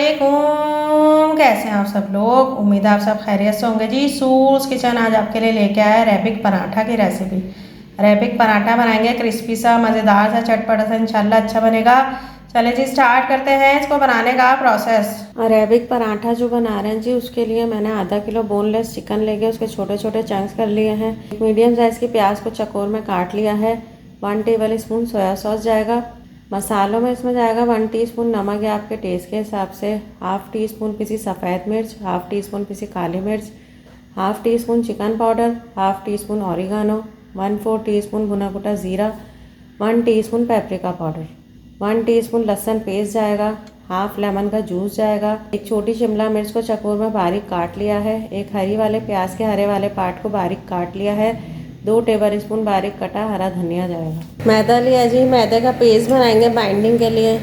अस्सलामुअलैकुम, कैसे हैं आप सब लोग। उम्मीद है आप सब खैरियत से होंगे जी। सूस किचन आज आपके लिए लेके आया है रैबिक पराठा की रेसिपी। रैबिक पराठा बनाएंगे क्रिस्पी सा, मज़ेदार सा, चटपटा सा, इंशाल्लाह अच्छा बनेगा। चले जी स्टार्ट करते हैं इसको बनाने का प्रोसेस। रैबिक पराठा जो बना रहे हैं जी, उसके लिए मैंने आधा किलो बोनलेस चिकन लेके उसके छोटे छोटे चंक्स कर लिए हैं। एक मीडियम साइज़ की प्याज को चकोर में काट लिया है। 1 टेबल स्पून सोया सॉस जाएगा। मसालों में इसमें जाएगा 1 टीस्पून नमक या आपके टेस्ट के हिसाब से, हाफ़ टी स्पून पिसी सफ़ेद मिर्च, हाफ़ टी स्पून पिसी काली मिर्च, half tea spoon chicken powder, half tea spoon oregano, 1/4 teaspoon भुना कुटा ज़ीरा, 1 टीस्पून पेपरिका पाउडर, 1 टीस्पून लहसुन पेस्ट जाएगा, हाफ़ लेमन का जूस जाएगा। एक छोटी शिमला मिर्च को चकोर में बारीक काट लिया है। एक हरी वाले प्याज के हरे वाले पार्ट को बारीक काट लिया है। 2 टेबल स्पून बारीक कटा हरा धनिया जाएगा। मैदा लिया जी, मैदे का पेस्ट बनाएंगे बाइंडिंग के लिए।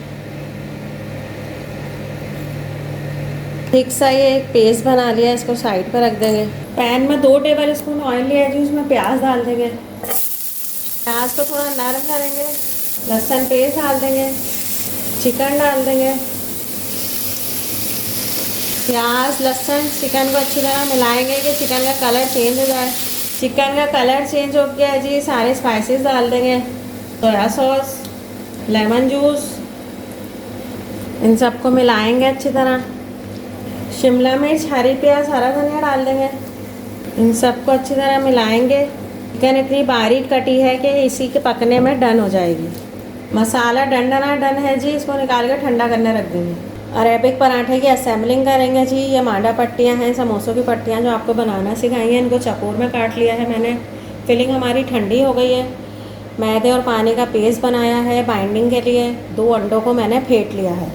थिक सा ये एक पेस्ट बना लिया, इसको साइड पर रख देंगे। पैन में 2 टेबल स्पून ऑयल लिया जी, उसमें प्याज डाल देंगे। प्याज को थोड़ा नरम करेंगे, लहसुन पेस्ट डाल देंगे, चिकन डाल देंगे। प्याज लहसुन चिकन को अच्छी तरह मिलाएंगे कि चिकन का कलर चेंज हो जाए। चिकन का कलर चेंज हो गया है जी, सारे स्पाइसेस डाल देंगे। सोया सॉस, लेमन जूस, इन सबको मिलाएंगे अच्छी तरह। शिमला मिर्च, हरी प्याज, हरा धनिया डाल देंगे। इन सबको अच्छी तरह मिलाएंगे। चिकन इतनी बारीक कटी है कि इसी के पकने में डन हो जाएगी। मसाला डन है जी, इसको निकाल कर ठंडा करने रख देंगे। अरेबिक पराठे की असेंबलिंग करेंगे जी। ये मांडा पट्टियाँ हैं, समोसों की पट्टियाँ जो आपको बनाना सिखाई हैं, इनको चकोर में काट लिया है मैंने। फिलिंग हमारी ठंडी हो गई है। मैदे और पानी का पेस्ट बनाया है बाइंडिंग के लिए। 2 अंडों को मैंने फेंट लिया है।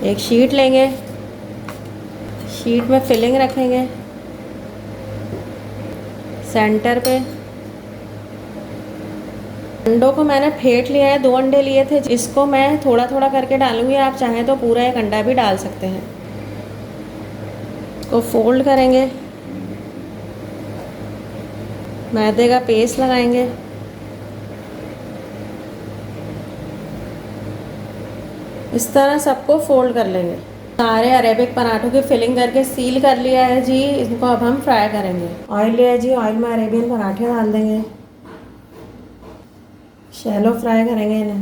एक शीट लेंगे, शीट में फिलिंग रखेंगे सेंटर पे। अंडों को मैंने फेंट लिया है, 2 अंडे लिए थे। इसको मैं थोड़ा थोड़ा करके डालूंगी, आप चाहें तो पूरा एक अंडा भी डाल सकते हैं। इसको फोल्ड करेंगे, मैदे का पेस्ट लगाएंगे, इस तरह सबको फोल्ड कर लेंगे। सारे अरेबिक पराठों की फिलिंग करके सील कर लिया है जी। इनको अब हम फ्राई करेंगे। ऑयल लिया है जी, ऑयल में अरेबियन पराठे डाल देंगे। शैलो फ्राई करेंगे इन्हें।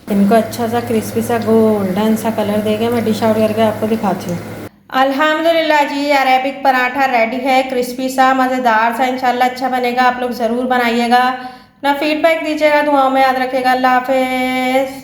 इनको अच्छा सा क्रिस्पी सा गोल्डन सा कलर देके मैं डिश आउट करके आपको दिखाती हूँ। अल्हम्दुलिल्लाह जी, अरेबिक पराठा रेडी है, क्रिस्पी सा, मज़ेदार सा, इंशाल्लाह अच्छा बनेगा। आप लोग ज़रूर बनाइएगा, अपना फीडबैक दीजिएगा, दुआओं में याद रखिएगा। अल्लाह हाफ़िज़।